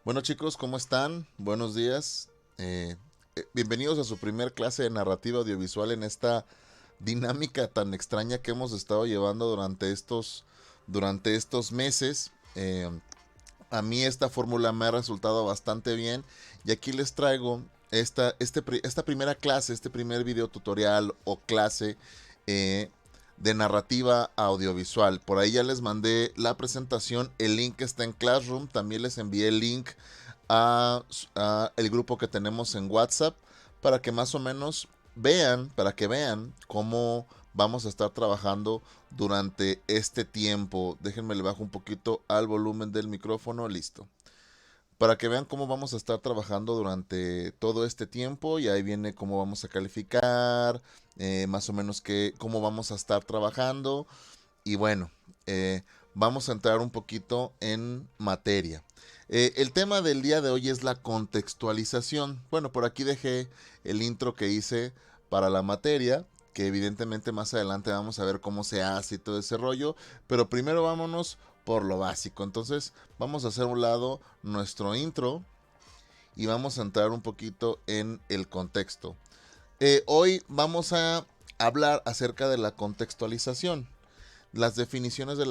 Bueno chicos, ¿cómo están? Buenos días. Eh, Bienvenidos a su primer clase de narrativa audiovisual en esta dinámica tan extraña que hemos estado llevando durante estos meses. A mí esta fórmula me ha resultado bastante bien y aquí les traigo esta primera clase, este primer video tutorial o clase eh, de narrativa audiovisual. Por ahí ya les mandé la presentación, el link está en Classroom, también les envié el link a el grupo que tenemos en WhatsApp para que más o menos para que vean cómo vamos a estar trabajando durante este tiempo. Déjenme le bajo un poquito al volumen del micrófono, listo. Para que vean cómo vamos a estar trabajando durante todo este tiempo y ahí viene cómo vamos a calificar, más o menos cómo vamos a estar trabajando y bueno, vamos a entrar un poquito en materia. El tema del día de hoy es la contextualización. Bueno, por aquí dejé el intro que hice para la materia, que evidentemente más adelante vamos a ver cómo se hace y todo ese rollo, pero primero vámonos por lo básico. Entonces vamos a hacer a un lado nuestro intro y vamos a entrar un poquito en el contexto. Hoy vamos a hablar acerca de la contextualización, las definiciones de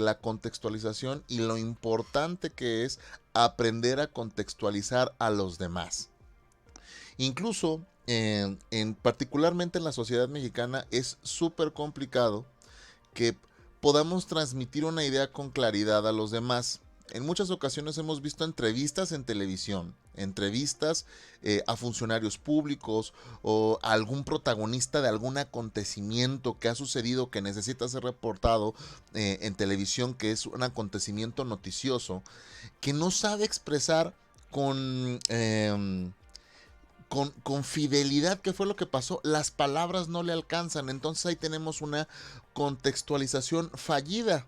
la contextualización y lo importante que es aprender a contextualizar a los demás. Incluso, particularmente en la sociedad mexicana, es súper complicado que podamos transmitir una idea con claridad a los demás. En muchas ocasiones hemos visto entrevistas en televisión, entrevistas a funcionarios públicos o a algún protagonista de algún acontecimiento que ha sucedido que necesita ser reportado en televisión, que es un acontecimiento noticioso, que no sabe expresar con, con fidelidad qué fue lo que pasó, las palabras no le alcanzan, entonces ahí tenemos una contextualización fallida,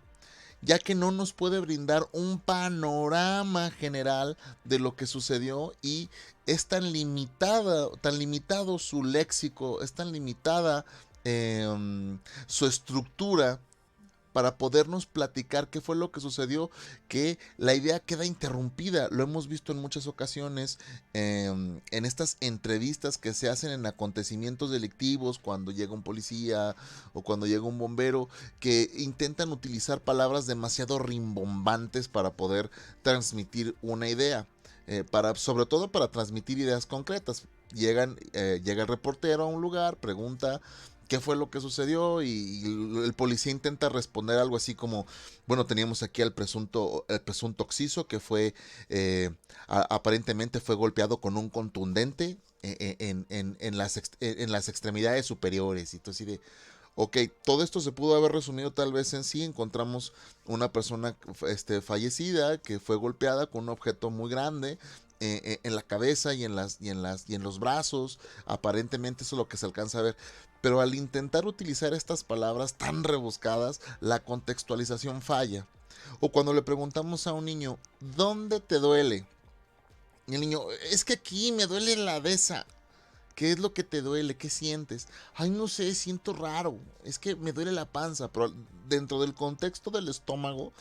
ya que no nos puede brindar un panorama general de lo que sucedió y es tan limitada, tan limitado su léxico, es tan limitada su estructura para podernos platicar qué fue lo que sucedió, que la idea queda interrumpida. Lo hemos visto en muchas ocasiones en estas entrevistas que se hacen en acontecimientos delictivos, cuando llega un policía o cuando llega un bombero, que intentan utilizar palabras demasiado rimbombantes para poder transmitir una idea. Sobre todo para transmitir ideas concretas. Llega el reportero a un lugar, pregunta qué fue lo que sucedió y el policía intenta responder algo así como, bueno, teníamos aquí al presunto occiso que aparentemente fue golpeado con un contundente en las extremidades superiores. Y entonces de, ok, todo esto se pudo haber resumido tal vez en sí. Encontramos una persona fallecida que fue golpeada con un objeto muy grande en la cabeza y en los brazos. Aparentemente eso es lo que se alcanza a ver. Pero al intentar utilizar estas palabras tan rebuscadas, la contextualización falla. O cuando le preguntamos a un niño, ¿dónde te duele? Y el niño, es que aquí me duele la de esa. ¿Qué es lo que te duele? ¿Qué sientes? Ay, no sé, siento raro. Es que me duele la panza. Pero dentro del contexto del estómago,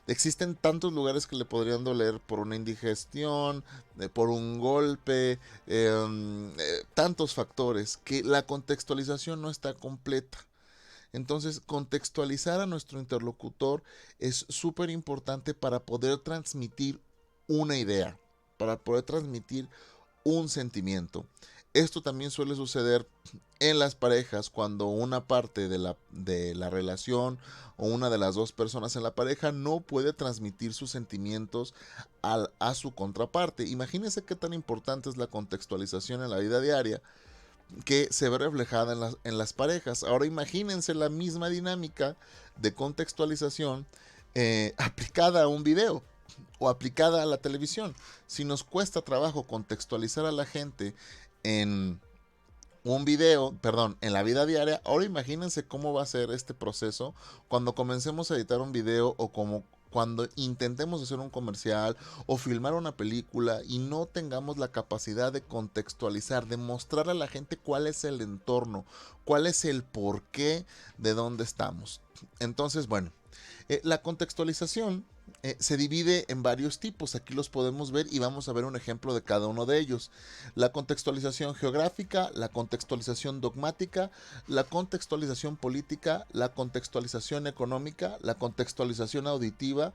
existen tantos lugares que le podrían doler por una indigestión, por un golpe, tantos factores que la contextualización no está completa. Entonces, contextualizar a nuestro interlocutor es súper importante para poder transmitir una idea, para poder transmitir un sentimiento. Esto también suele suceder en las parejas cuando una parte de la relación o una de las dos personas en la pareja no puede transmitir sus sentimientos a su contraparte. Imagínense qué tan importante es la contextualización en la vida diaria que se ve reflejada en las parejas. Ahora imagínense la misma dinámica de contextualización aplicada a un video o aplicada a la televisión. Si nos cuesta trabajo contextualizar a la gente en un video, perdón, en la vida diaria, ahora imagínense cómo va a ser este proceso cuando comencemos a editar un video o como cuando intentemos hacer un comercial o filmar una película y no tengamos la capacidad de contextualizar, de mostrar a la gente cuál es el entorno, cuál es el porqué de dónde estamos. Entonces, bueno, la contextualización se divide en varios tipos. Aquí los podemos ver y vamos a ver un ejemplo de cada uno de ellos. La contextualización geográfica, la contextualización dogmática, la contextualización política, la contextualización económica, la contextualización auditiva,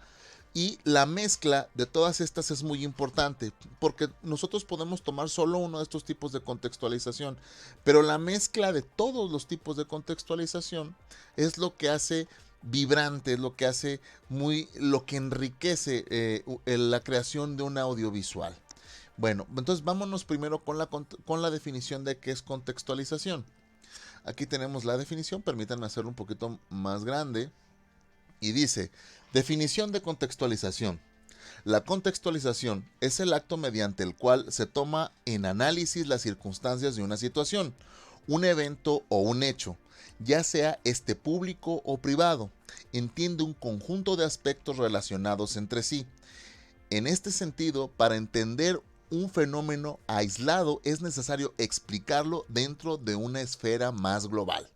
y la mezcla de todas estas es muy importante, porque nosotros podemos tomar solo uno de estos tipos de contextualización, pero la mezcla de todos los tipos de contextualización es lo que hace vibrante, es lo que hace lo que enriquece la creación de un audiovisual. Bueno, entonces vámonos primero con la definición de qué es contextualización. Aquí tenemos la definición, permítanme hacerlo un poquito más grande. Y dice, definición de contextualización. La contextualización es el acto mediante el cual se toma en análisis las circunstancias de una situación, un evento o un hecho, ya sea este público o privado, entiende un conjunto de aspectos relacionados entre sí. En este sentido, para entender un fenómeno aislado es necesario explicarlo dentro de una esfera más global.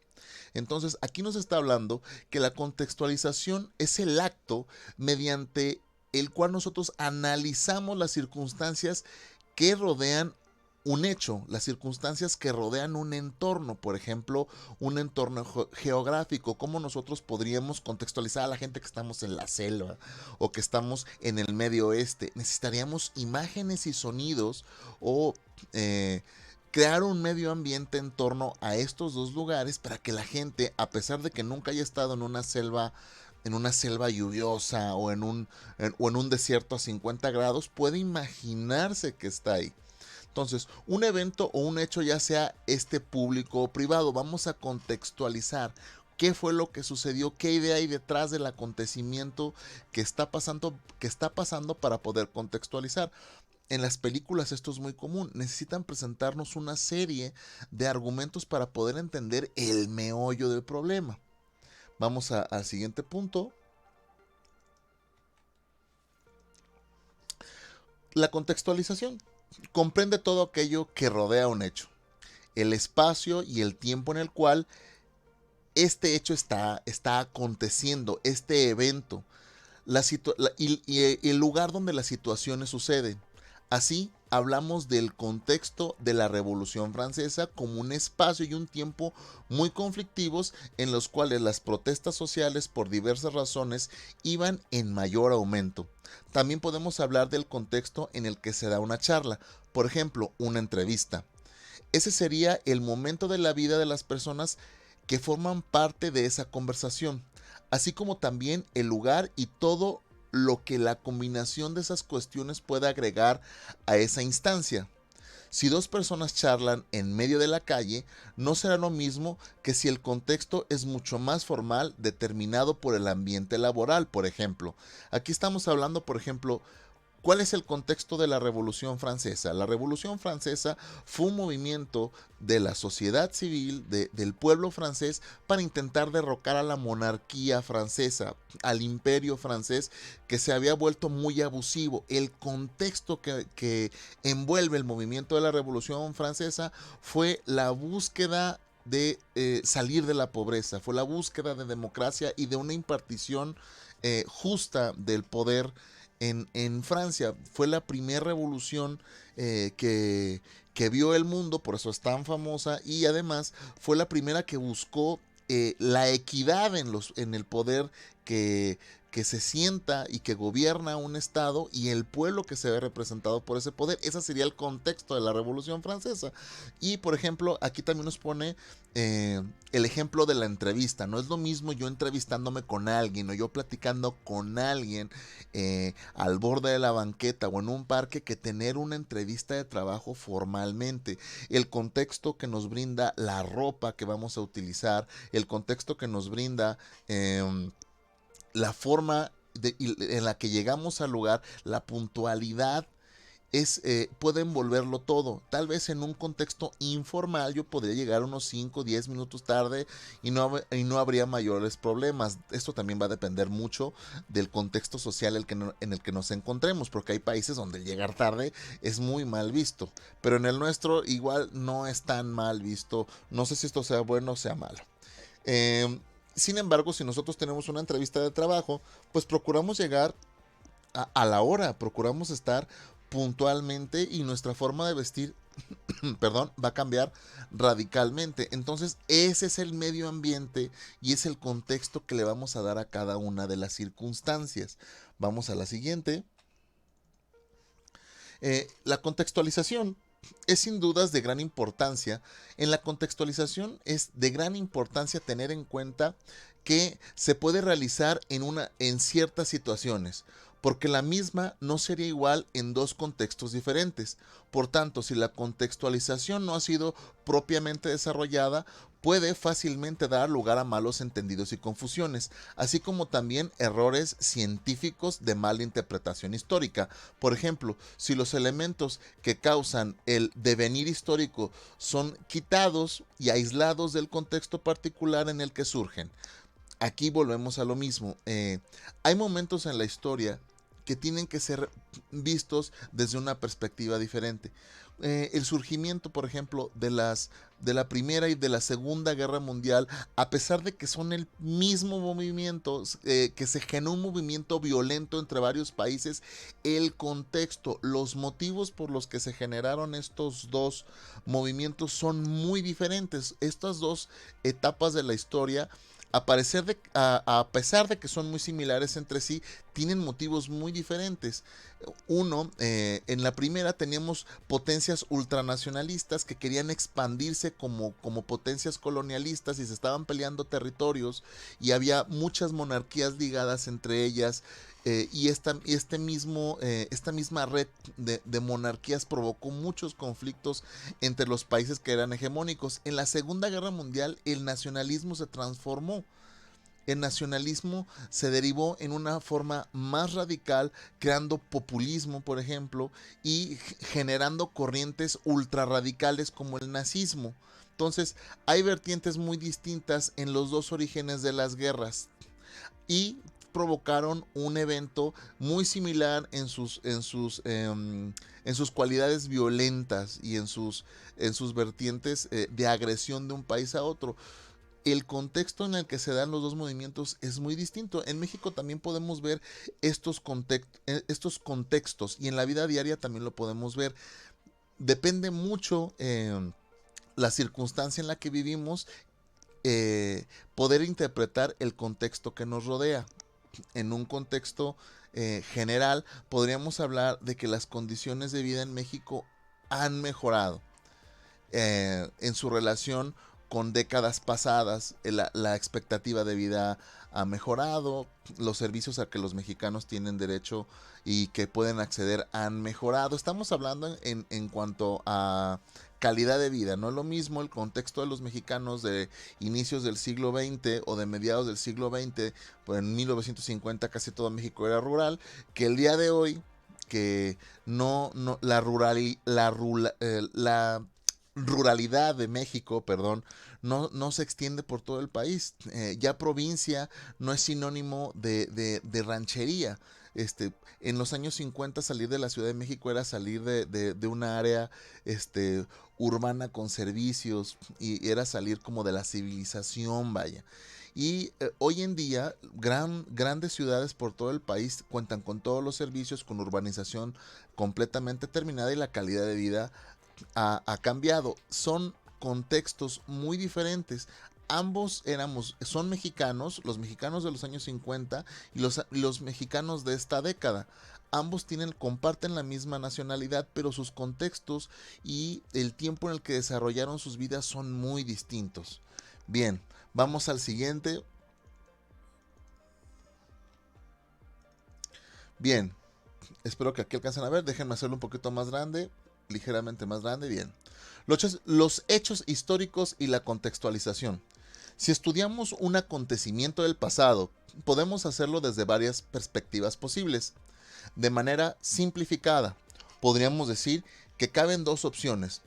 Entonces, aquí nos está hablando que la contextualización es el acto mediante el cual nosotros analizamos las circunstancias que rodean un hecho, las circunstancias que rodean un entorno, por ejemplo, un entorno geográfico, cómo nosotros podríamos contextualizar a la gente que estamos en la selva o que estamos en el medio oeste. Necesitaríamos imágenes y sonidos o crear un medio ambiente en torno a estos dos lugares para que la gente, a pesar de que nunca haya estado en una selva lluviosa o en un desierto a 50 grados, puede imaginarse que está ahí. Entonces, un evento o un hecho, ya sea este público o privado, vamos a contextualizar qué fue lo que sucedió, qué idea hay detrás del acontecimiento que está pasando para poder contextualizar. En las películas esto es muy común, necesitan presentarnos una serie de argumentos para poder entender el meollo del problema. Vamos al siguiente punto. La contextualización comprende todo aquello que rodea un hecho, el espacio y el tiempo en el cual este hecho está aconteciendo, este evento, y el lugar donde las situaciones suceden. Así, hablamos del contexto de la Revolución Francesa como un espacio y un tiempo muy conflictivos en los cuales las protestas sociales por diversas razones iban en mayor aumento. También podemos hablar del contexto en el que se da una charla, por ejemplo, una entrevista. Ese sería el momento de la vida de las personas que forman parte de esa conversación, así como también el lugar y todo lo que la combinación de esas cuestiones puede agregar a esa instancia. Si dos personas charlan en medio de la calle, no será lo mismo que si el contexto es mucho más formal, determinado por el ambiente laboral, por ejemplo. Aquí estamos hablando, por ejemplo, ¿cuál es el contexto de la Revolución Francesa? La Revolución Francesa fue un movimiento de la sociedad civil, del pueblo francés, para intentar derrocar a la monarquía francesa, al imperio francés, que se había vuelto muy abusivo. El contexto que envuelve el movimiento de la Revolución Francesa fue la búsqueda de salir de la pobreza, fue la búsqueda de democracia y de una impartición justa del poder en Francia. Fue la primera revolución que vio el mundo, por eso es tan famosa, y además fue la primera que buscó la equidad en el poder que se sienta y que gobierna un estado y el pueblo que se ve representado por ese poder. Ese sería el contexto de la Revolución Francesa. Y por ejemplo, aquí también nos pone el ejemplo de la entrevista. No es lo mismo yo entrevistándome con alguien o yo platicando con alguien al borde de la banqueta o en un parque que tener una entrevista de trabajo formalmente. El contexto que nos brinda la ropa que vamos a utilizar, el contexto que nos brinda la forma en la que llegamos al lugar, la puntualidad, puede envolverlo todo. Tal vez en un contexto informal yo podría llegar unos 5 o 10 minutos tarde y no habría mayores problemas. Esto también va a depender mucho del contexto social en el que nos encontremos, porque hay países donde el llegar tarde es muy mal visto, pero en el nuestro igual no es tan mal visto. No sé si esto sea bueno o sea malo. Sin embargo, si nosotros tenemos una entrevista de trabajo, pues procuramos llegar a la hora, procuramos estar puntualmente y nuestra forma de vestir, perdón, va a cambiar radicalmente. Entonces, ese es el medio ambiente y es el contexto que le vamos a dar a cada una de las circunstancias. Vamos a la siguiente. La contextualización es sin dudas de gran importancia. En la contextualización es de gran importancia tener en cuenta que se puede realizar en ciertas situaciones, porque la misma no sería igual en dos contextos diferentes. Por tanto, si la contextualización no ha sido propiamente desarrollada, puede fácilmente dar lugar a malos entendidos y confusiones, así como también errores científicos de mala interpretación histórica. Por ejemplo, si los elementos que causan el devenir histórico son quitados y aislados del contexto particular en el que surgen. Aquí volvemos a lo mismo. Hay momentos en la historia que tienen que ser vistos desde una perspectiva diferente. El surgimiento, por ejemplo, de la Primera y de la Segunda Guerra Mundial, a pesar de que son el mismo movimiento, que se generó un movimiento violento entre varios países, el contexto, los motivos por los que se generaron estos dos movimientos son muy diferentes. Estas dos etapas de la historia, a pesar de que son muy similares entre sí, tienen motivos muy diferentes. Uno, en la primera teníamos potencias ultranacionalistas que querían expandirse como potencias colonialistas y se estaban peleando territorios y había muchas monarquías ligadas entre ellas. Esta misma red de monarquías provocó muchos conflictos entre los países que eran hegemónicos. En la Segunda Guerra Mundial el nacionalismo se transformó. El nacionalismo se derivó en una forma más radical, creando populismo, por ejemplo, y generando corrientes ultrarradicales como el nazismo. Entonces, hay vertientes muy distintas en los dos orígenes de las guerras y provocaron un evento muy similar en sus cualidades violentas y en sus vertientes de agresión de un país a otro. El contexto en el que se dan los dos movimientos es muy distinto. En México también podemos ver estos contextos y en la vida diaria también lo podemos ver. Depende mucho la circunstancia en la que vivimos, poder interpretar el contexto que nos rodea. En un contexto general, podríamos hablar de que las condiciones de vida en México han mejorado en su relación con décadas pasadas. La expectativa de vida ha mejorado, los servicios a que los mexicanos tienen derecho y que pueden acceder han mejorado. Estamos hablando en cuanto a calidad de vida. No es lo mismo el contexto de los mexicanos de inicios del siglo XX o de mediados del siglo XX, pues en 1950 casi todo México era rural, que el día de hoy, que la ruralidad de México, perdón, no se extiende por todo el país. Ya provincia no es sinónimo de ranchería. En los años 50 salir de la Ciudad de México era salir de una área urbana con servicios y era salir como de la civilización, vaya. Y hoy en día grandes ciudades por todo el país cuentan con todos los servicios, con urbanización completamente terminada y la calidad de vida ha cambiado. Son contextos muy diferentes. Ambos son mexicanos, los mexicanos de los años 50 y los mexicanos de esta década. Ambos comparten la misma nacionalidad, pero sus contextos y el tiempo en el que desarrollaron sus vidas son muy distintos. Bien, vamos al siguiente. Bien, espero que aquí alcancen a ver. Déjenme hacerlo un poquito más grande, ligeramente más grande. Bien. Los hechos históricos y la contextualización. Si estudiamos un acontecimiento del pasado, podemos hacerlo desde varias perspectivas posibles. De manera simplificada, podríamos decir que caben dos opciones: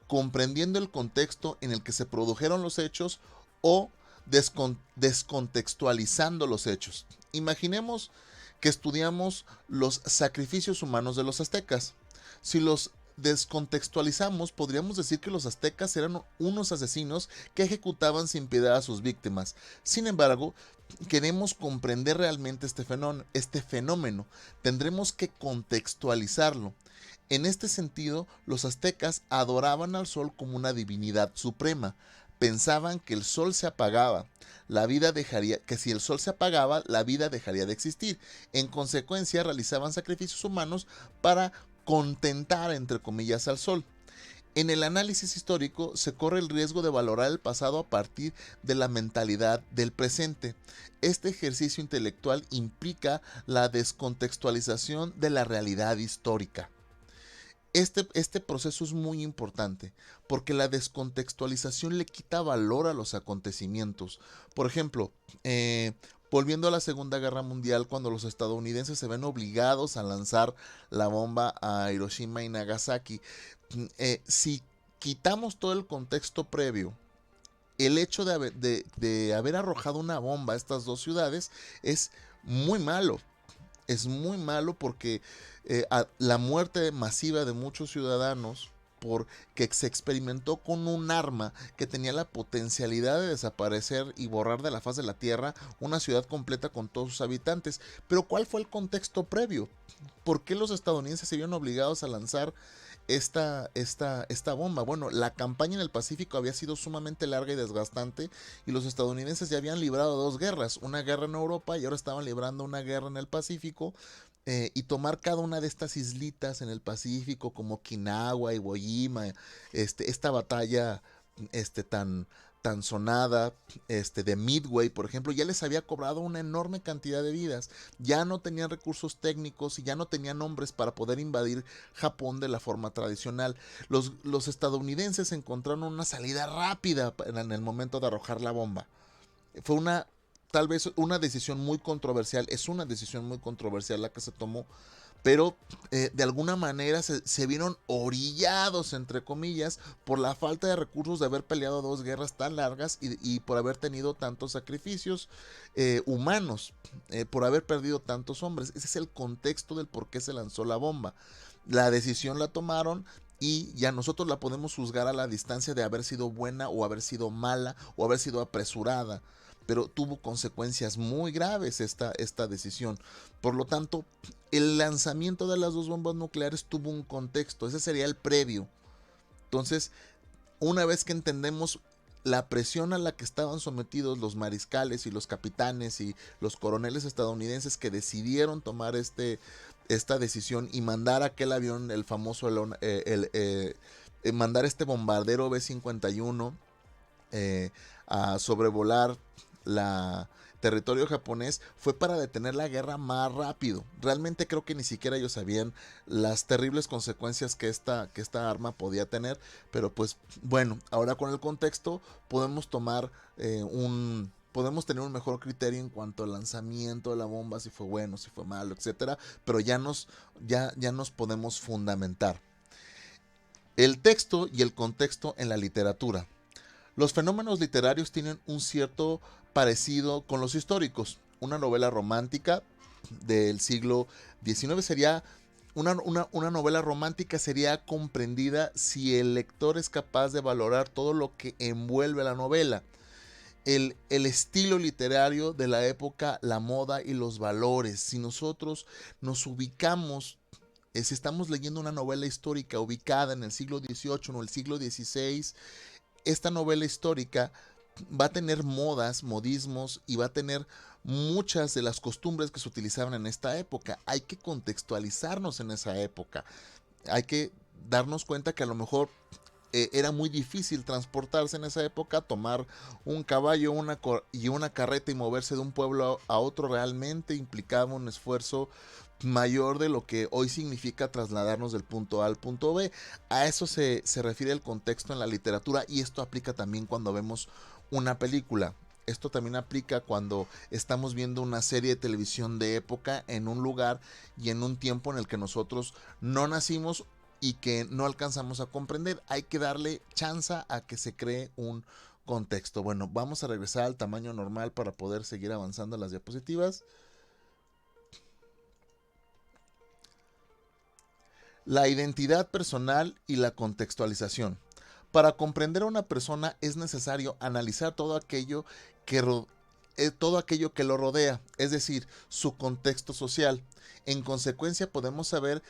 comprendiendo el contexto en el que se produjeron los hechos o descontextualizando los hechos. Imaginemos que estudiamos los sacrificios humanos de los aztecas. Si los descontextualizamos, podríamos decir que los aztecas eran unos asesinos que ejecutaban sin piedad a sus víctimas. Sin embargo, queremos comprender realmente este fenómeno, tendremos que contextualizarlo. En este sentido, los aztecas adoraban al sol como una divinidad suprema. Pensaban que el sol se apagaba, que si el sol se apagaba, la vida dejaría de existir. En consecuencia, realizaban sacrificios humanos para contentar, entre comillas, al sol. En el análisis histórico se corre el riesgo de valorar el pasado a partir de la mentalidad del presente. Este ejercicio intelectual implica la descontextualización de la realidad histórica. Este proceso es muy importante porque la descontextualización le quita valor a los acontecimientos. Por ejemplo, volviendo a la Segunda Guerra Mundial, cuando los estadounidenses se ven obligados a lanzar la bomba a Hiroshima y Nagasaki, si quitamos todo el contexto previo, el hecho de haber arrojado una bomba a estas dos ciudades es muy malo. Es muy malo porque la muerte masiva de muchos ciudadanos porque se experimentó con un arma que tenía la potencialidad de desaparecer y borrar de la faz de la tierra una ciudad completa con todos sus habitantes. Pero ¿cuál fue el contexto previo? ¿Por qué los estadounidenses se vieron obligados a lanzar esta bomba? Bueno, la campaña en el Pacífico había sido sumamente larga y desgastante y los estadounidenses ya habían librado dos guerras, una guerra en Europa y ahora estaban librando una guerra en el Pacífico, y tomar cada una de estas islitas en el Pacífico como Okinawa, Iwo Jima, esta batalla tan sonada, de Midway, por ejemplo, ya les había cobrado una enorme cantidad de vidas. Ya no tenían recursos técnicos y ya no tenían hombres para poder invadir Japón de la forma tradicional. Los estadounidenses encontraron una salida rápida en el momento de arrojar la bomba. Fue tal vez una decisión muy controversial, es una decisión muy controversial la que se tomó, pero de alguna manera se vieron orillados, entre comillas, por la falta de recursos de haber peleado dos guerras tan largas y por haber tenido tantos sacrificios humanos, por haber perdido tantos hombres. Ese es el contexto del por qué se lanzó la bomba. La decisión la tomaron y ya nosotros la podemos juzgar a la distancia de haber sido buena o haber sido mala o haber sido apresurada, pero tuvo consecuencias muy graves esta decisión. Por lo tanto, el lanzamiento de las dos bombas nucleares tuvo un contexto, ese sería el previo. Entonces, una vez que entendemos la presión a la que estaban sometidos los mariscales y los capitanes y los coroneles estadounidenses que decidieron tomar esta decisión y mandar aquel avión, el famoso, mandar este bombardero B-51 a sobrevolar la territorio japonés, fue para detener la guerra más rápido. Realmente creo que ni siquiera ellos sabían las terribles consecuencias que esta arma podía tener, pero pues bueno, ahora con el contexto podemos tomar podemos tener un mejor criterio en cuanto al lanzamiento de la bomba, si fue bueno, si fue malo, etcétera, pero ya nos podemos fundamentar. El texto y el contexto en la literatura. Los fenómenos literarios tienen un cierto parecido con los históricos. Una novela romántica del siglo XIX sería una novela romántica sería comprendida si el lector es capaz de valorar todo lo que envuelve la novela. El estilo literario de la época, la moda y los valores. Si nosotros nos ubicamos, si estamos leyendo una novela histórica ubicada en el siglo XVIII o el siglo XVI, esta novela histórica va a tener modas, modismos y va a tener muchas de las costumbres que se utilizaban en esta época. Hay que contextualizarnos en esa época. Hay que darnos cuenta que a lo mejor era muy difícil transportarse en esa época, tomar un caballo y una carreta y moverse de un pueblo a otro realmente implicaba un esfuerzo mayor de lo que hoy significa trasladarnos del punto A al punto B. A eso se refiere el contexto en la literatura y esto aplica también cuando vemos una película. Esto también aplica cuando estamos viendo una serie de televisión de época en un lugar y en un tiempo en el que nosotros no nacimos y que no alcanzamos a comprender. Hay que darle chance a que se cree un contexto. Bueno, vamos a regresar al tamaño normal para poder seguir avanzando en las diapositivas. La identidad personal y la contextualización. Para comprender a una persona es necesario analizar que todo aquello que lo rodea, es decir, su contexto social. En consecuencia, podemos saber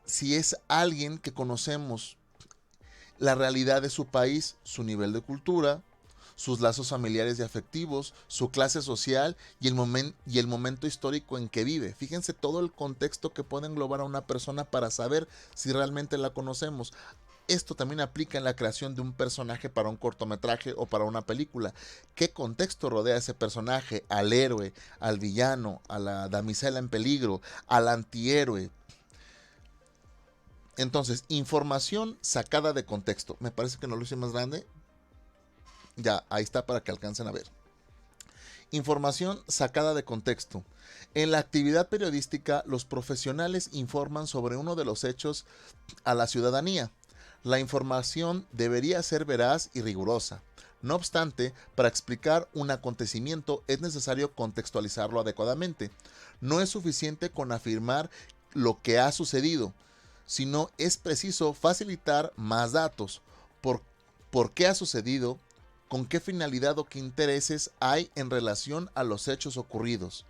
si es alguien que conocemos, la realidad de su país, su nivel de cultura, sus lazos familiares y afectivos, su clase social y el momento histórico en que vive. Fíjense todo el contexto que puede englobar a una persona para saber si realmente la conocemos. Esto también aplica en la creación de un personaje para un cortometraje o para una película. ¿Qué contexto rodea a ese personaje? Al héroe, al villano, a la damisela en peligro, al antihéroe. Entonces, información sacada de contexto. Me parece que no lo hice más grande. Ya, ahí está para que alcancen a ver. Información sacada de contexto. En la actividad periodística, los profesionales informan sobre uno de los hechos a la ciudadanía. La información debería ser veraz y rigurosa. No obstante, para explicar un acontecimiento es necesario contextualizarlo adecuadamente. No es suficiente con afirmar lo que ha sucedido, sino es preciso facilitar más datos. ¿Por, por qué ha sucedido? ¿Con qué finalidad o qué intereses hay en relación a los hechos ocurridos?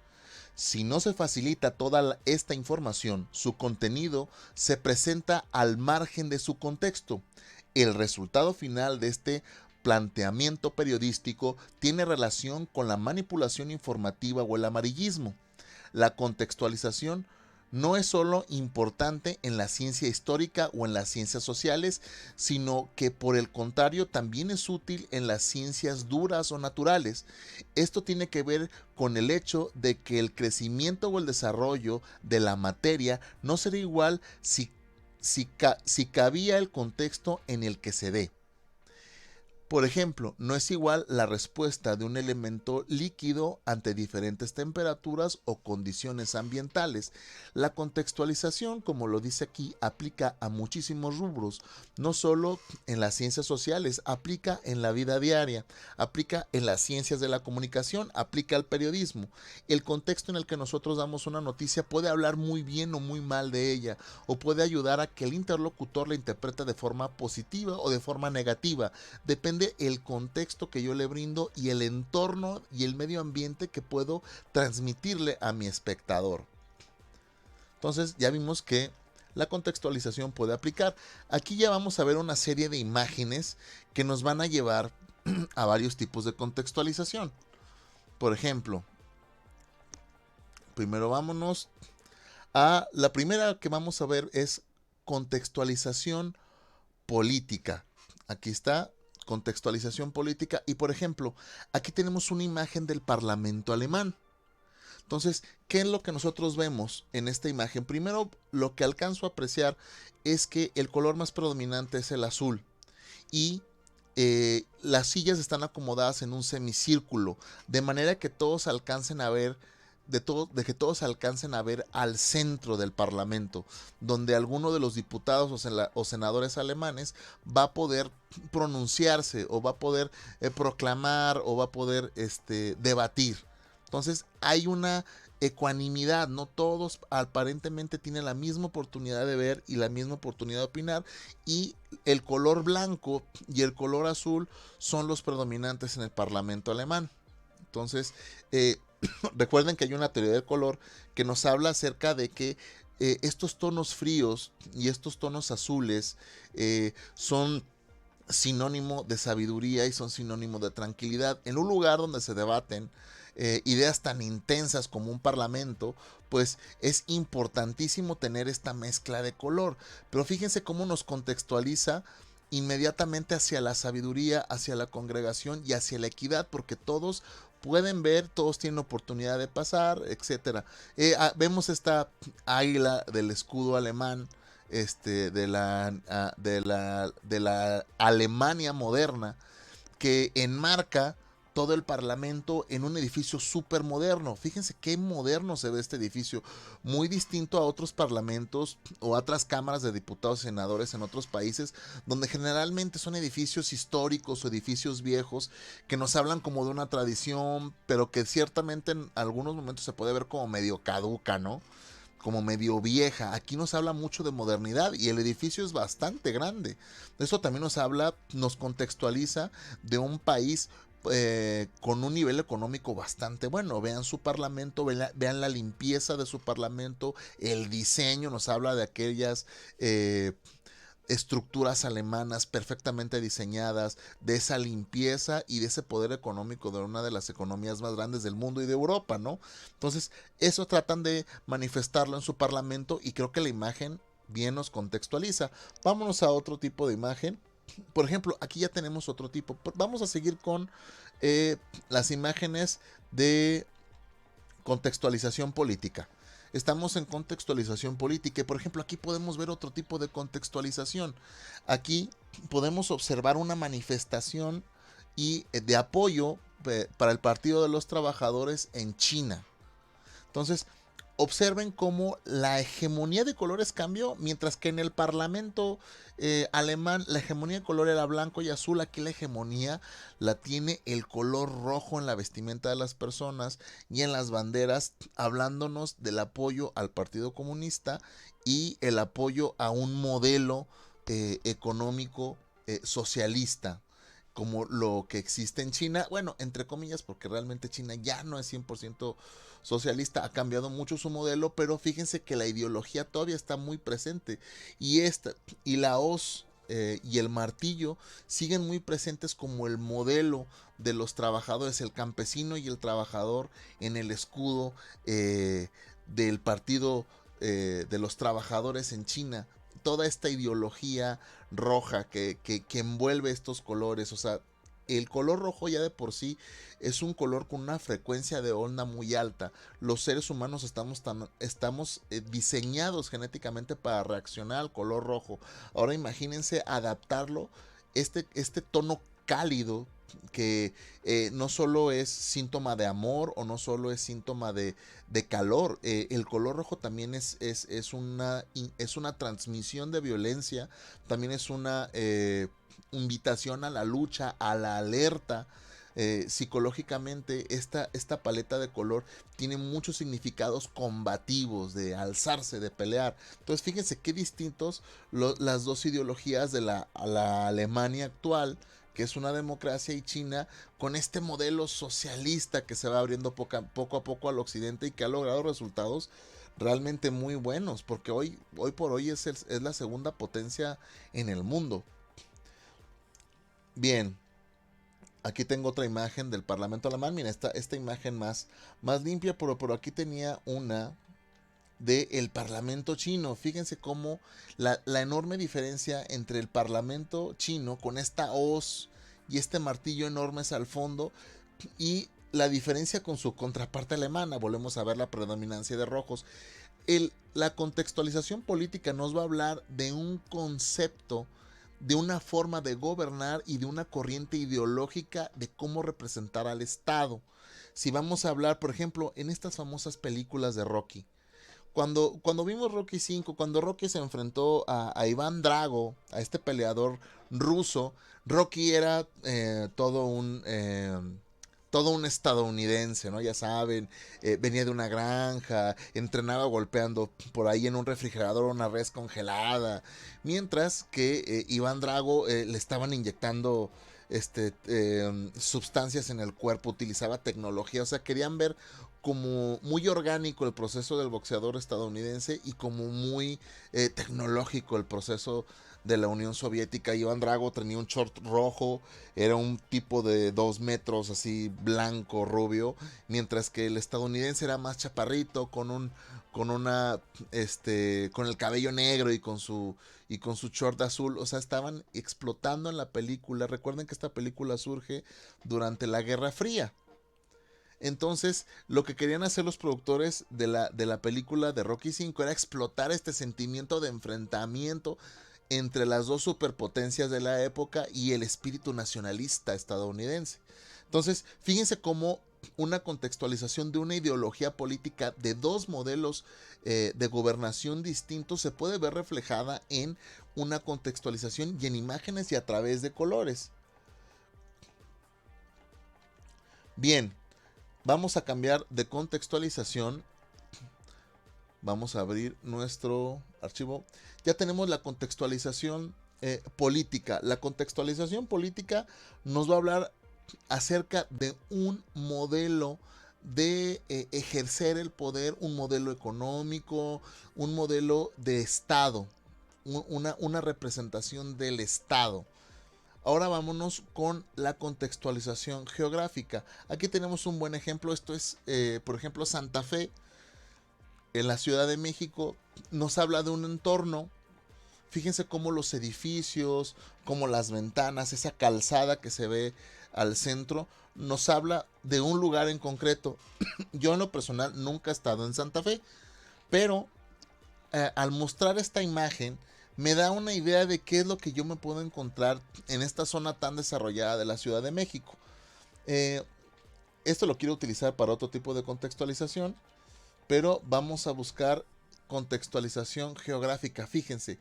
Si no se facilita toda esta información, su contenido se presenta al margen de su contexto. El resultado final de este planteamiento periodístico tiene relación con la manipulación informativa o el amarillismo. La contextualización no es solo importante en la ciencia histórica o en las ciencias sociales, sino que por el contrario también es útil en las ciencias duras o naturales. Esto tiene que ver con el hecho de que el crecimiento o el desarrollo de la materia no será igual si cabía el contexto en el que se dé. Por ejemplo, no es igual la respuesta de un elemento líquido ante diferentes temperaturas o condiciones ambientales. La contextualización, como lo dice aquí, aplica a muchísimos rubros, no solo en las ciencias sociales, aplica en la vida diaria, aplica en las ciencias de la comunicación, aplica al periodismo. El contexto en el que nosotros damos una noticia puede hablar muy bien o muy mal de ella, o puede ayudar a que el interlocutor la interprete de forma positiva o de forma negativa. Depende el contexto que yo le brindo y el entorno y el medio ambiente que puedo transmitirle a mi espectador. Entonces ya vimos que la contextualización puede aplicar. Aquí ya vamos a ver una serie de imágenes que nos van a llevar a varios tipos de contextualización. Por ejemplo, primero vámonos a la primera que vamos a ver es contextualización política. Aquí está contextualización política y por ejemplo, aquí tenemos una imagen del Parlamento alemán. Entonces, ¿qué es lo que nosotros vemos en esta imagen? Primero, lo que alcanzo a apreciar es que el color más predominante es el azul y las sillas están acomodadas en un semicírculo, de manera que todos alcancen a ver de que todos alcancen a ver al centro del Parlamento, donde alguno de los diputados o senadores alemanes va a poder pronunciarse o va a poder proclamar o va a poder debatir. Entonces hay una ecuanimidad, no todos aparentemente tienen la misma oportunidad de ver y la misma oportunidad de opinar, y el color blanco y el color azul son los predominantes en el Parlamento alemán. Entonces, recuerden que hay una teoría del color que nos habla acerca de que estos tonos fríos y estos tonos azules son sinónimo de sabiduría y son sinónimo de tranquilidad. En un lugar donde se debaten ideas tan intensas como un parlamento, pues es importantísimo tener esta mezcla de color. Pero fíjense cómo nos contextualiza inmediatamente hacia la sabiduría, hacia la congregación y hacia la equidad, porque todos pueden ver, todos tienen oportunidad de pasar, etcétera. Vemos esta águila del escudo alemán, de la Alemania moderna, que enmarca todo el parlamento en un edificio súper moderno. Fíjense qué moderno se ve este edificio, muy distinto a otros parlamentos o a otras cámaras de diputados y senadores en otros países, donde generalmente son edificios históricos o edificios viejos que nos hablan como de una tradición, pero que ciertamente en algunos momentos se puede ver como medio caduca, ¿no? como medio vieja. Aquí nos habla mucho de modernidad y el edificio es bastante grande. Esto también nos habla, nos contextualiza de un país con un nivel económico bastante bueno. Vean su parlamento, vean la limpieza de su parlamento, el diseño nos habla de aquellas estructuras alemanas perfectamente diseñadas, de esa limpieza y de ese poder económico de una de las economías más grandes del mundo y de Europa, ¿no? Entonces, eso tratan de manifestarlo en su parlamento y creo que la imagen bien nos contextualiza. Vámonos a otro tipo de imagen. Por ejemplo, aquí ya tenemos otro tipo. Vamos a seguir con las imágenes de contextualización política. Estamos en contextualización política y por ejemplo aquí podemos ver otro tipo de contextualización. Aquí podemos observar una manifestación y de apoyo para el Partido de los Trabajadores en China. Entonces, observen cómo la hegemonía de colores cambió, mientras que en el Parlamento alemán la hegemonía de color era blanco y azul, aquí la hegemonía la tiene el color rojo en la vestimenta de las personas y en las banderas, hablándonos del apoyo al Partido Comunista y el apoyo a un modelo económico socialista como lo que existe en China, bueno, entre comillas, porque realmente China ya no es 100% socialista, ha cambiado mucho su modelo, pero fíjense que la ideología todavía está muy presente y la hoz y el martillo siguen muy presentes como el modelo de los trabajadores, el campesino y el trabajador en el escudo del partido de los trabajadores en China. Toda esta ideología roja que envuelve estos colores, o sea, el color rojo ya de por sí es un color con una frecuencia de onda muy alta. Los seres humanos estamos diseñados genéticamente para reaccionar al color rojo. Ahora imagínense adaptarlo, este tono cálido que no solo es síntoma de amor o no solo es síntoma de calor, el color rojo también es una transmisión de violencia, también es una invitación a la lucha, a la alerta. Psicológicamente esta paleta de color tiene muchos significados combativos, de alzarse, de pelear. Entonces fíjense qué distintos las dos ideologías de la Alemania actual, que es una democracia, y China, con este modelo socialista que se va abriendo poco a poco al occidente y que ha logrado resultados realmente muy buenos, porque hoy por hoy es la segunda potencia en el mundo. Bien, aquí tengo otra imagen del Parlamento alemán. Mira, esta imagen más limpia, pero aquí tenía una del Parlamento chino. Fíjense cómo la enorme diferencia entre el Parlamento chino con esta hoz y este martillo enormes al fondo y la diferencia con su contraparte alemana. Volvemos a ver la predominancia de rojos. La contextualización política nos va a hablar de un concepto, de una forma de gobernar y de una corriente ideológica de cómo representar al Estado. Si vamos a hablar, por ejemplo, en estas famosas películas de Rocky, cuando vimos Rocky 5, cuando Rocky se enfrentó a Iván Drago, a este peleador ruso, Rocky era todo un estadounidense, ¿no? Ya saben, venía de una granja, entrenaba golpeando por ahí en un refrigerador una res congelada, mientras que Iván Drago le estaban inyectando sustancias en el cuerpo, utilizaba tecnología, o sea, querían ver como muy orgánico el proceso del boxeador estadounidense y como muy tecnológico el proceso de la Unión Soviética. Iván Drago tenía un short rojo, era un tipo de 2 metros, así blanco, rubio, mientras que el estadounidense era más chaparrito, con el cabello negro y con su short azul. O sea, estaban explotando en la película. Recuerden que esta película surge durante la Guerra Fría. Entonces, lo que querían hacer los productores de la película de Rocky 5 era explotar este sentimiento de enfrentamiento entre las dos superpotencias de la época y el espíritu nacionalista estadounidense. Entonces, fíjense cómo una contextualización de una ideología política de dos modelos de gobernación distintos se puede ver reflejada en una contextualización y en imágenes y a través de colores. Bien, vamos a cambiar de contextualización Vamos a abrir nuestro archivo. Ya tenemos la contextualización política. La contextualización política nos va a hablar acerca de un modelo de ejercer el poder, un modelo económico, un modelo de Estado, una representación del Estado. Ahora vámonos con la contextualización geográfica. Aquí tenemos un buen ejemplo. Esto es, por ejemplo, Santa Fe, en la Ciudad de México. Nos habla de un entorno. Fíjense cómo los edificios, cómo las ventanas, esa calzada que se ve al centro, nos habla de un lugar en concreto. Yo en lo personal nunca he estado en Santa Fe, pero al mostrar esta imagen me da una idea de qué es lo que yo me puedo encontrar en esta zona tan desarrollada de la Ciudad de México. Eh, Esto lo quiero utilizar para otro tipo de contextualización, pero vamos a buscar contextualización geográfica. Fíjense,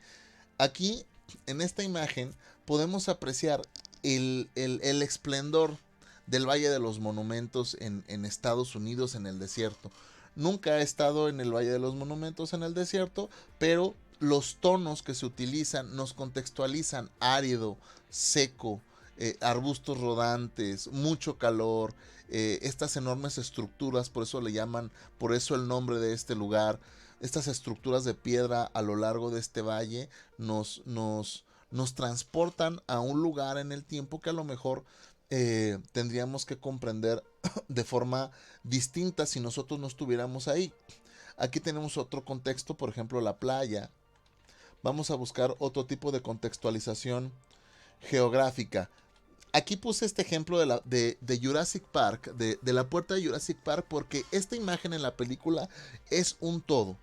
aquí en esta imagen podemos apreciar el esplendor del Valle de los Monumentos en Estados Unidos, en el desierto. Nunca he estado en el Valle de los Monumentos en el desierto, pero los tonos que se utilizan nos contextualizan árido, seco, arbustos rodantes, mucho calor, estas enormes estructuras, por eso le llaman, por eso el nombre de este lugar, estas estructuras de piedra a lo largo de este valle nos transportan a un lugar en el tiempo que a lo mejor tendríamos que comprender de forma distinta si nosotros no estuviéramos ahí. Aquí tenemos otro contexto, por ejemplo la playa. Vamos a buscar otro tipo de contextualización geográfica. Aquí puse este ejemplo de Jurassic Park, de la puerta de Jurassic Park, porque esta imagen en la película es un todo.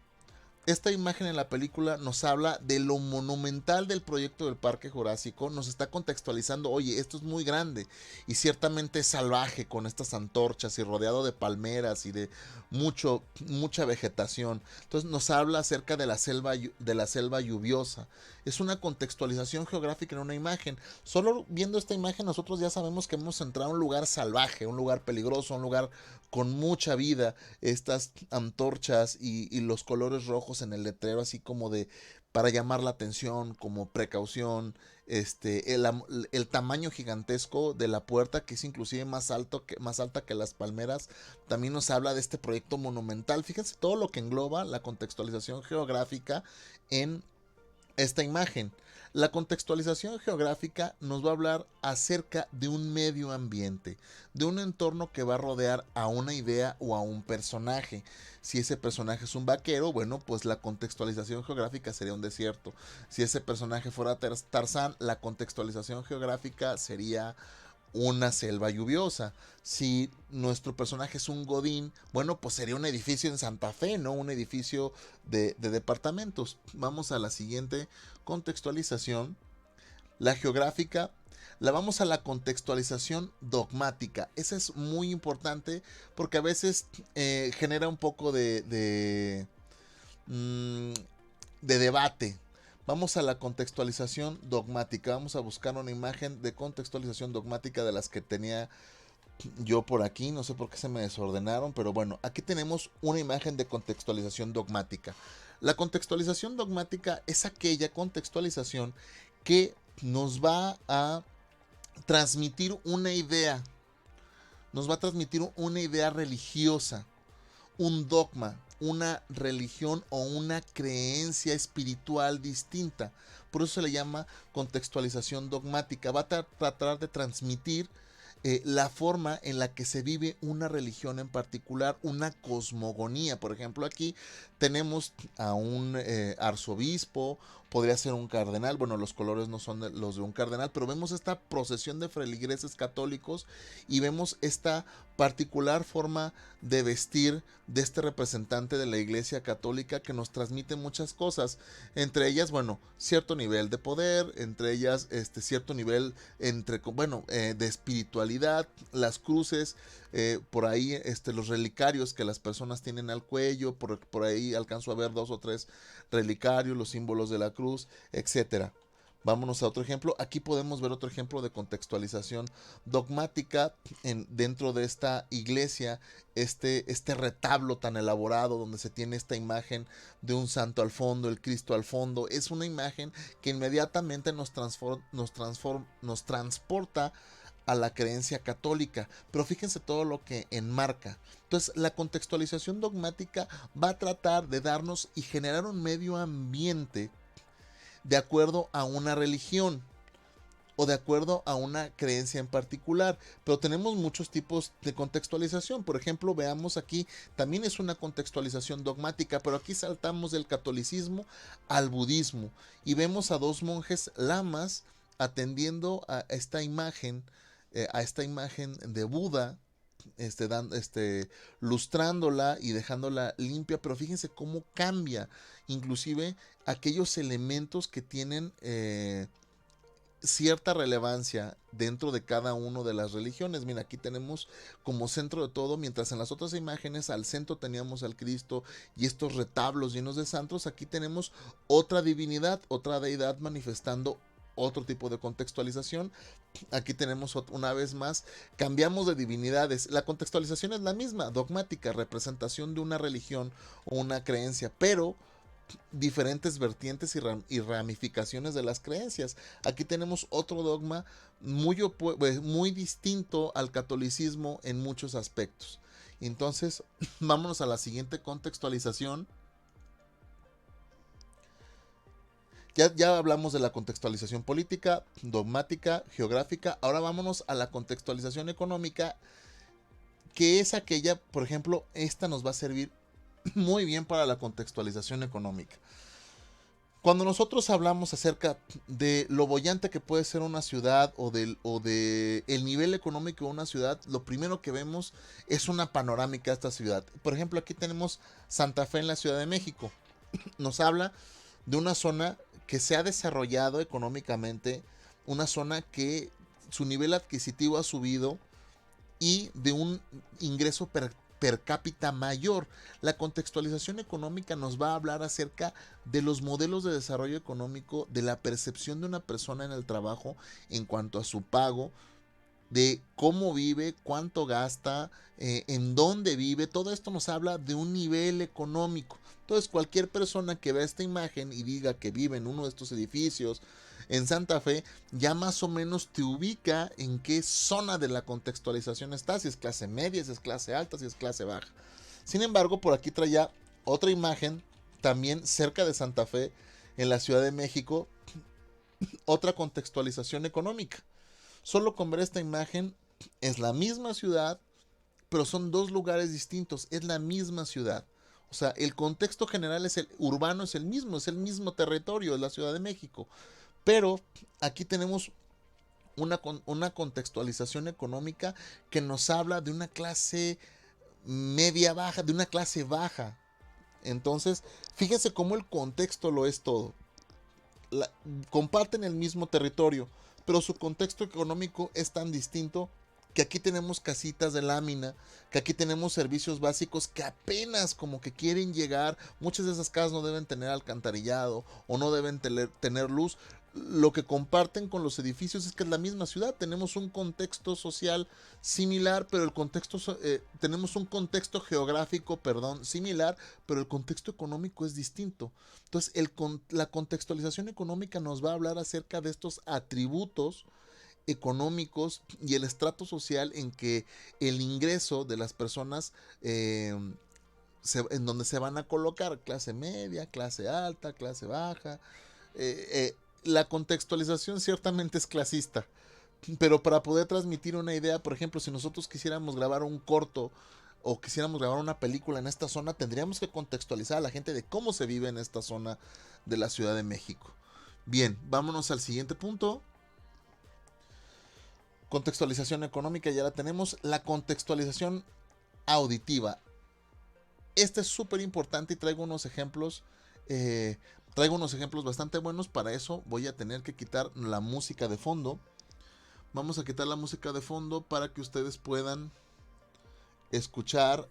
Esta imagen en la película nos habla de lo monumental del proyecto del Parque Jurásico, nos está contextualizando, oye, esto es muy grande y ciertamente es salvaje con estas antorchas y rodeado de palmeras y de mucha vegetación. Entonces nos habla acerca de la selva lluviosa. Es una contextualización geográfica en una imagen. Solo viendo esta imagen nosotros ya sabemos que hemos entrado a un lugar salvaje, un lugar peligroso, un lugar con mucha vida. Estas antorchas y los colores rojos en el letrero, así como de para llamar la atención, como precaución, el tamaño gigantesco de la puerta, que es inclusive más alta que las palmeras, también nos habla de este proyecto monumental. Fíjense todo lo que engloba la contextualización geográfica en esta imagen. La contextualización geográfica nos va a hablar acerca de un medio ambiente, de un entorno que va a rodear a una idea o a un personaje. Si ese personaje es un vaquero, bueno, pues la contextualización geográfica sería un desierto. Si ese personaje fuera Tarzán, la contextualización geográfica sería una selva lluviosa. Si nuestro personaje es un godín, bueno, pues sería un edificio en Santa Fe, ¿no? Un edificio de departamentos. Vamos a la siguiente contextualización. La geográfica. La vamos a la contextualización dogmática. Esa es muy importante porque a veces genera un poco de debate. Vamos a la contextualización dogmática. Vamos a buscar una imagen de contextualización dogmática de las que tenía yo por aquí. No sé por qué se me desordenaron, pero bueno, aquí tenemos una imagen de contextualización dogmática. La contextualización dogmática es aquella contextualización que nos va a transmitir una idea. Nos va a transmitir una idea religiosa, un dogma, una religión o una creencia espiritual distinta. Por eso se le llama contextualización dogmática. Va a tratar de transmitir la forma en la que se vive una religión en particular, una cosmogonía. Por ejemplo, aquí tenemos a un arzobispo, podría ser un cardenal. Bueno, los colores no son los de un cardenal, pero vemos esta procesión de feligreses católicos y vemos esta particular forma de vestir de este representante de la Iglesia Católica que nos transmite muchas cosas, entre ellas, bueno, cierto nivel de poder, entre ellas cierto nivel de espiritualidad, las cruces, por ahí los relicarios que las personas tienen al cuello, por ahí alcanzo a ver 2 o 3 relicarios, los símbolos de la cruz, etcétera. Vámonos a otro ejemplo. Aquí podemos ver otro ejemplo de contextualización dogmática dentro de esta iglesia, este retablo tan elaborado donde se tiene esta imagen de un santo al fondo, el Cristo al fondo. Es una imagen que inmediatamente nos transporta a la creencia católica, pero fíjense todo lo que enmarca. Entonces, la contextualización dogmática va a tratar de darnos y generar un medio ambiente de acuerdo a una religión o de acuerdo a una creencia en particular. Pero tenemos muchos tipos de contextualización. Por ejemplo, veamos aquí, también es una contextualización dogmática, pero aquí saltamos del catolicismo al budismo y vemos a dos monjes lamas atendiendo a esta imagen de Buda, lustrándola y dejándola limpia, pero fíjense cómo cambia, inclusive aquellos elementos que tienen cierta relevancia dentro de cada una de las religiones. Mira, aquí tenemos como centro de todo, mientras en las otras imágenes al centro teníamos al Cristo y estos retablos llenos de santos, aquí tenemos otra divinidad, otra deidad manifestando otro tipo de contextualización. Aquí tenemos una vez más, cambiamos de divinidades. La contextualización es la misma, dogmática, representación de una religión o una creencia, pero diferentes vertientes y ramificaciones de las creencias. Aquí tenemos otro dogma muy distinto al catolicismo en muchos aspectos. Entonces, vámonos a la siguiente contextualización. Ya hablamos de la contextualización política, dogmática, geográfica. Ahora vámonos a la contextualización económica, que es aquella, por ejemplo, esta nos va a servir muy bien para la contextualización económica. Cuando nosotros hablamos acerca de lo boyante que puede ser una ciudad o de el nivel económico de una ciudad, lo primero que vemos es una panorámica de esta ciudad. Por ejemplo, aquí tenemos Santa Fe en la Ciudad de México. Nos habla de una zona que se ha desarrollado económicamente, una zona que su nivel adquisitivo ha subido y de un ingreso per cápita mayor. La contextualización económica nos va a hablar acerca de los modelos de desarrollo económico, de la percepción de una persona en el trabajo en cuanto a su pago, de cómo vive, cuánto gasta, en dónde vive. Todo esto nos habla de un nivel económico. Entonces, cualquier persona que vea esta imagen y diga que vive en uno de estos edificios en Santa Fe, ya más o menos te ubica en qué zona de la contextualización está, si es clase media, si es clase alta, si es clase baja. Sin embargo, por aquí traía otra imagen, también cerca de Santa Fe, en la Ciudad de México, otra contextualización económica. Solo con ver esta imagen, es la misma ciudad, pero son dos lugares distintos, es la misma ciudad. O sea, el contexto general es el urbano, es el mismo territorio, es la Ciudad de México. Pero aquí tenemos una contextualización económica que nos habla de una clase media baja, de una clase baja. Entonces, fíjense cómo el contexto lo es todo. La, comparten el mismo territorio, pero su contexto económico es tan distinto que aquí tenemos casitas de lámina, que aquí tenemos servicios básicos que apenas como que quieren llegar. Muchas de esas casas no deben tener alcantarillado o no deben tener luz. Lo que comparten con los edificios es que es la misma ciudad. Tenemos un contexto social similar, pero tenemos un contexto geográfico, perdón, similar, pero el contexto económico es distinto. Entonces, la contextualización económica nos va a hablar acerca de estos atributos económicos y el estrato social en que el ingreso de las personas en donde se van a colocar, clase media, clase alta, clase baja. La contextualización ciertamente es clasista, pero para poder transmitir una idea, por ejemplo, si nosotros quisiéramos grabar un corto o quisiéramos grabar una película en esta zona, tendríamos que contextualizar a la gente de cómo se vive en esta zona de la Ciudad de México. Bien, vámonos al siguiente punto. Contextualización económica, ya la tenemos. La contextualización auditiva. Este es súper importante y traigo unos ejemplos. Traigo unos ejemplos bastante buenos. Para eso voy a tener que quitar la música de fondo. Vamos a quitar la música de fondo para que ustedes puedan escuchar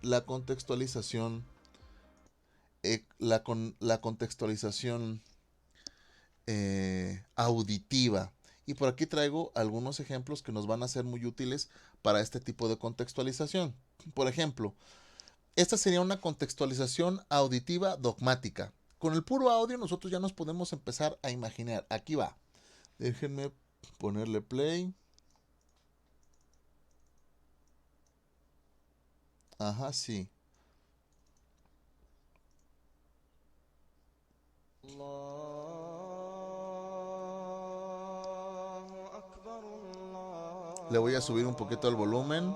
la contextualización. La contextualización auditiva. Y por aquí traigo algunos ejemplos que nos van a ser muy útiles para este tipo de contextualización. Por ejemplo, esta sería una contextualización auditiva dogmática. Con el puro audio nosotros ya nos podemos empezar a imaginar. Aquí va. Déjenme ponerle play. Ajá, sí. Le voy a subir un poquito el volumen.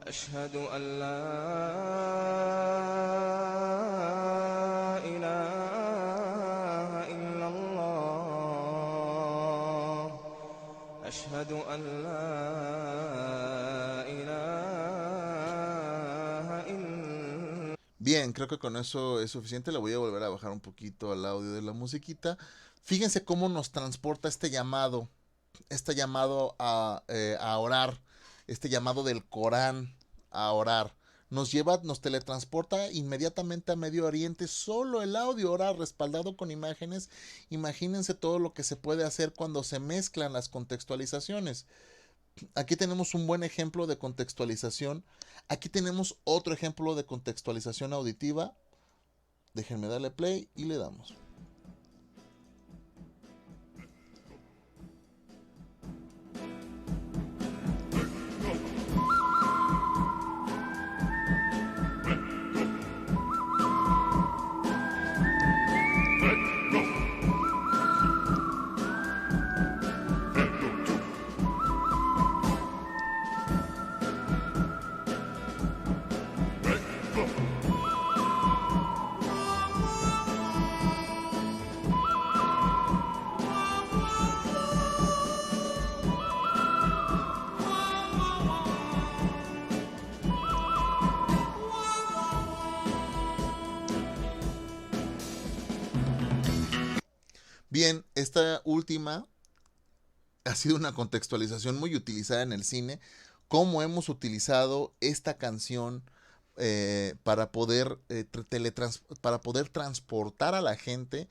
أشهد أن لا إله إلا الله أشهد أن لا إله إلا Bien, creo que con eso es suficiente. Le voy a volver a bajar un poquito al audio de la musiquita. Fíjense cómo nos transporta este llamado a orar, este llamado del Corán a orar. Nos lleva, nos teletransporta inmediatamente a Medio Oriente. Solo el audio orar respaldado con imágenes. Imagínense todo lo que se puede hacer cuando se mezclan las contextualizaciones. Aquí tenemos un buen ejemplo de contextualización. Aquí tenemos otro ejemplo de contextualización auditiva. Déjenme darle play y le damos. Bien, esta última ha sido una contextualización muy utilizada en el cine. Cómo hemos utilizado esta canción para poder transportar a la gente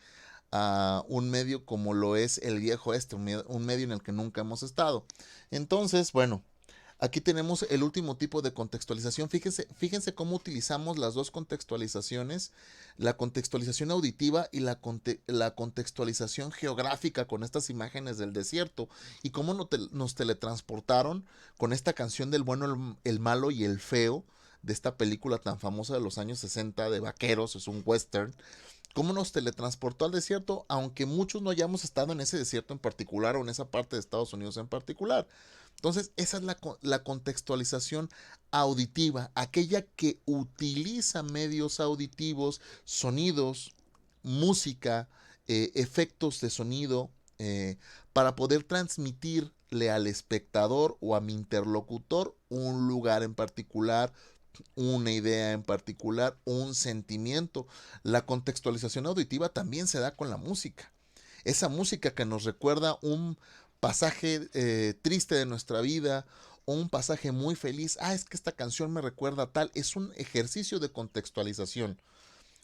a un medio como lo es el viejo este, un medio en el que nunca hemos estado. Entonces, bueno, aquí tenemos el último tipo de contextualización. Fíjense cómo utilizamos las dos contextualizaciones, la contextualización auditiva y la contextualización geográfica con estas imágenes del desierto y cómo nos teletransportaron con esta canción del bueno, el malo y el feo de esta película tan famosa de los años 60 de vaqueros, es un western. Cómo nos teletransportó al desierto, aunque muchos no hayamos estado en ese desierto en particular o en esa parte de Estados Unidos en particular. Entonces, esa es la contextualización auditiva, aquella que utiliza medios auditivos, sonidos, música, efectos de sonido, para poder transmitirle al espectador o a mi interlocutor un lugar en particular, una idea en particular, un sentimiento. La contextualización auditiva también se da con la música. Esa música que nos recuerda un pasaje triste de nuestra vida o un pasaje muy feliz. Es que esta canción me recuerda a tal. Es un ejercicio de contextualización.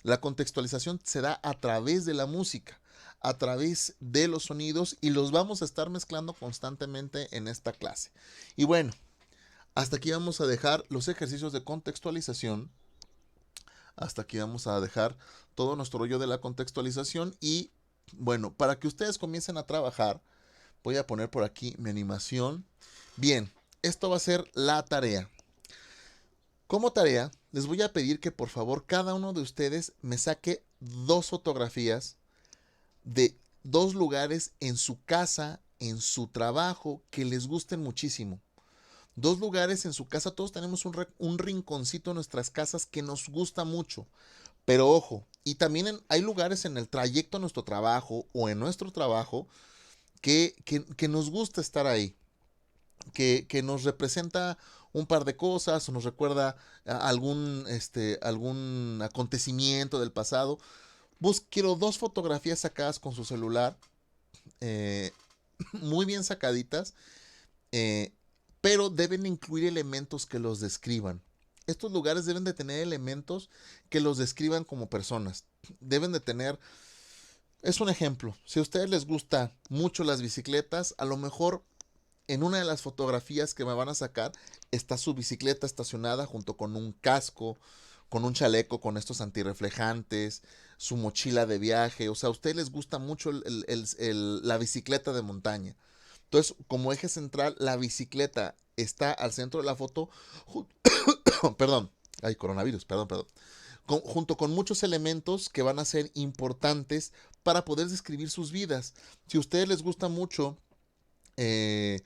La contextualización se da a través de la música, a través de los sonidos y los vamos a estar mezclando constantemente en esta clase. Y bueno, hasta aquí vamos a dejar los ejercicios de contextualización. Hasta aquí vamos a dejar todo nuestro rollo de la contextualización. Y bueno, para que ustedes comiencen a trabajar, voy a poner por aquí mi animación. Bien, esto va a ser la tarea. Como tarea, les voy a pedir que por favor cada uno de ustedes me saque 2 fotografías de 2 lugares en su casa, en su trabajo, que les gusten muchísimo. 2 lugares en su casa, todos tenemos un rinconcito en nuestras casas que nos gusta mucho. Pero ojo, y también hay lugares en el trayecto a nuestro trabajo o en nuestro trabajo que nos gusta estar ahí, que nos representa un par de cosas o nos recuerda algún acontecimiento del pasado. Quiero 2 fotografías sacadas con su celular, eh, muy bien sacaditas, eh, pero deben incluir elementos que los describan. Estos lugares deben de tener elementos que los describan como personas. Deben de tener, es un ejemplo, si a ustedes les gusta mucho las bicicletas, a lo mejor en una de las fotografías que me van a sacar está su bicicleta estacionada junto con un casco, con un chaleco con estos antirreflejantes, su mochila de viaje. O sea, a ustedes les gusta mucho la bicicleta de montaña. Entonces, como eje central, la bicicleta está al centro de la foto. Perdón. Ay, coronavirus, perdón. Junto con muchos elementos que van a ser importantes para poder describir sus vidas. Si a ustedes les gusta mucho eh,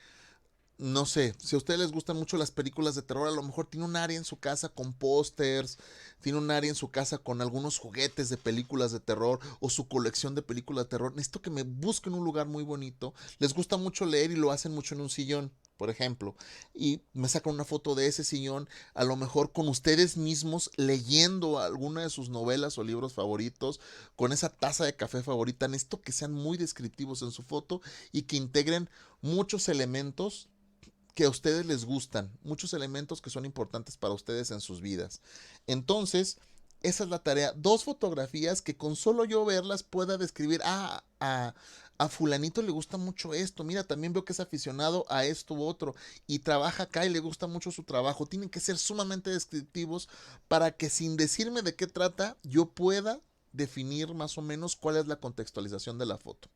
no sé, si a ustedes les gustan mucho las películas de terror, a lo mejor tiene un área en su casa con pósters, tiene un área en su casa con algunos juguetes de películas de terror o su colección de películas de terror. Necesito que me busquen un lugar muy bonito. Les gusta mucho leer y lo hacen mucho en un sillón, por ejemplo, y me sacan una foto de ese sillón, a lo mejor con ustedes mismos leyendo alguna de sus novelas o libros favoritos, con esa taza de café favorita. Necesito que sean muy descriptivos en su foto y que integren muchos elementos que a ustedes les gustan, muchos elementos que son importantes para ustedes en sus vidas. Entonces, esa es la tarea. 2 fotografías que con solo yo verlas pueda describir, a fulanito le gusta mucho esto, mira, también veo que es aficionado a esto u otro y trabaja acá y le gusta mucho su trabajo. Tienen que ser sumamente descriptivos para que sin decirme de qué trata, yo pueda definir más o menos cuál es la contextualización de la foto.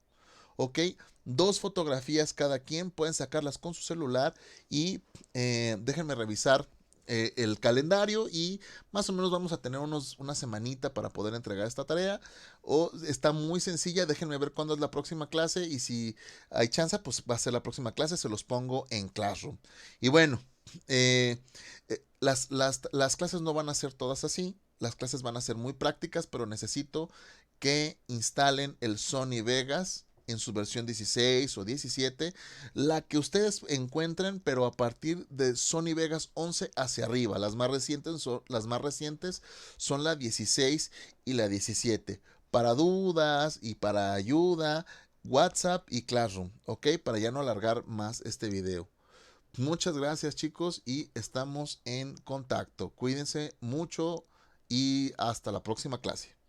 ¿Ok? 2 fotografías cada quien, pueden sacarlas con su celular y déjenme revisar el calendario y más o menos vamos a tener una semanita para poder entregar esta tarea. O está muy sencilla, déjenme ver cuándo es la próxima clase y si hay chance, pues va a ser la próxima clase, se los pongo en Classroom. Y bueno, las clases no van a ser todas así, las clases van a ser muy prácticas, pero necesito que instalen el Sony Vegas en su versión 16 o 17, la que ustedes encuentren, pero a partir de Sony Vegas 11 hacia arriba. Las más recientes son la 16 y la 17. Para dudas y para ayuda, WhatsApp y Classroom, ¿ok? Para ya no alargar más este video. Muchas gracias, chicos, y estamos en contacto. Cuídense mucho y hasta la próxima clase.